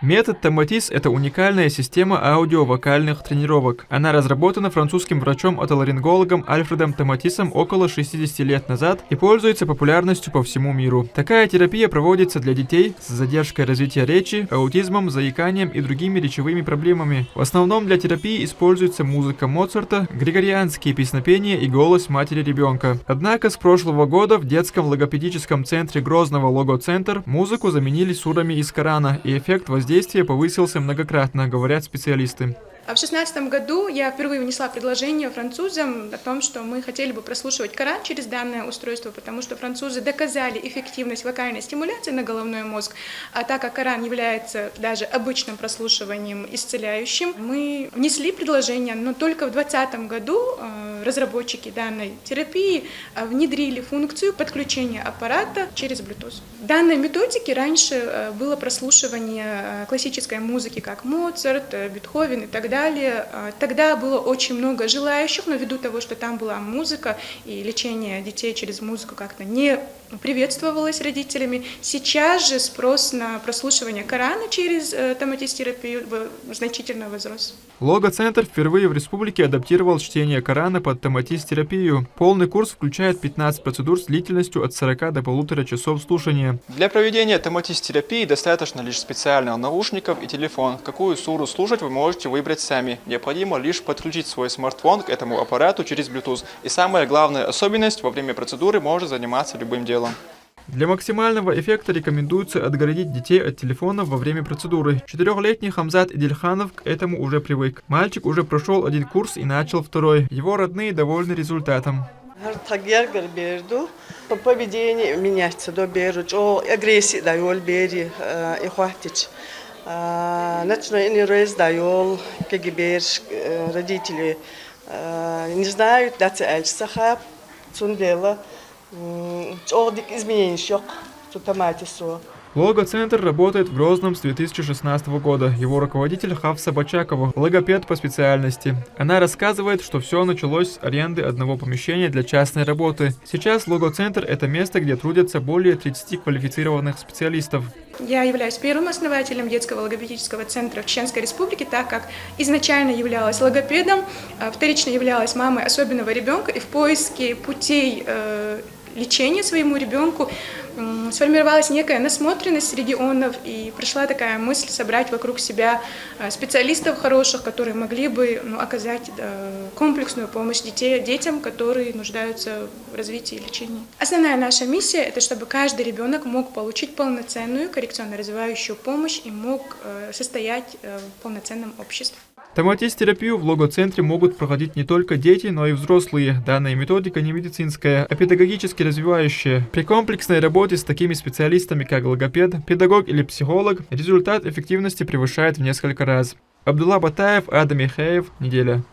Метод Томатис – это уникальная система аудиовокальных тренировок. Она разработана французским врачом-отоларингологом Альфредом Томатисом около 60 лет назад и пользуется популярностью по всему миру. Такая терапия проводится для детей с задержкой развития речи, аутизмом, заиканием и другими речевыми проблемами. В основном для терапии используется музыка Моцарта, григорианские песнопения и голос матери ребенка. Однако с прошлого года в детском логопедическом центре Грозного Логоцентр музыку заменили сурами из Корана, и эффект воздействия повысился многократно, говорят специалисты. В 2016 году я впервые внесла предложение французам о том, что мы хотели бы прослушивать Коран через данное устройство, потому что французы доказали эффективность вокальной стимуляции на головной мозг, а так как Коран является даже обычным прослушиванием исцеляющим, мы внесли предложение, но только в 2020 году разработчики данной терапии внедрили функцию подключения аппарата через Bluetooth. В данной методике раньше было прослушивание классической музыки, как Моцарт, Бетховен и так далее. Тогда было очень много желающих, но ввиду того, что там была музыка и лечение детей через музыку как-то не приветствовалось родителями. Сейчас же спрос на прослушивание Корана через томатис-терапию значительно возрос. Логоцентр впервые в республике адаптировал чтение Корана под томатис-терапию. Полный курс включает 15 процедур с длительностью от 40 до 1,5 часов слушания. Для проведения томатис-терапии достаточно лишь специальных наушников и телефон. Какую суру слушать вы можете выбрать сами. Необходимо лишь подключить свой смартфон к этому аппарату через Bluetooth. И самая главная особенность, во время процедуры можно заниматься любым делом. Для максимального эффекта рекомендуется отгородить детей от телефонов во время процедуры. 4-летний Хамзат Идильханов к этому уже привык. Мальчик уже прошел один курс и начал второй. Его родные довольны результатом. Поведение меняется, агрессия дает, и хватит. Начинаю раз дает, как родители не знают, дать сахар, цундела. Логоцентр работает в Грозном с 2016 года. Его руководитель Хавса Бачакова, логопед по специальности. Она рассказывает, что все началось с аренды одного помещения для частной работы. Сейчас Логоцентр – это место, где трудятся более 30 квалифицированных специалистов. Я являюсь первым основателем детского логопедического центра в Чеченской Республике, так как изначально являлась логопедом, вторично являлась мамой особенного ребенка, и в поиске путей лечения своему ребенку сформировалась некая насмотренность регионов, и пришла такая мысль собрать вокруг себя специалистов хороших, которые могли бы оказать комплексную помощь детям, которые нуждаются в развитии и лечении. Основная наша миссия – это чтобы каждый ребенок мог получить полноценную коррекционно-развивающую помощь и мог состоять в полноценном обществе. Томатис-терапию в логоцентре могут проходить не только дети, но и взрослые. Данная методика не медицинская, а педагогически развивающая. При комплексной работе с такими специалистами, как логопед, педагог или психолог, результат эффективности превышает в несколько раз. Абдулла Батаев, Адам Михеев. Неделя.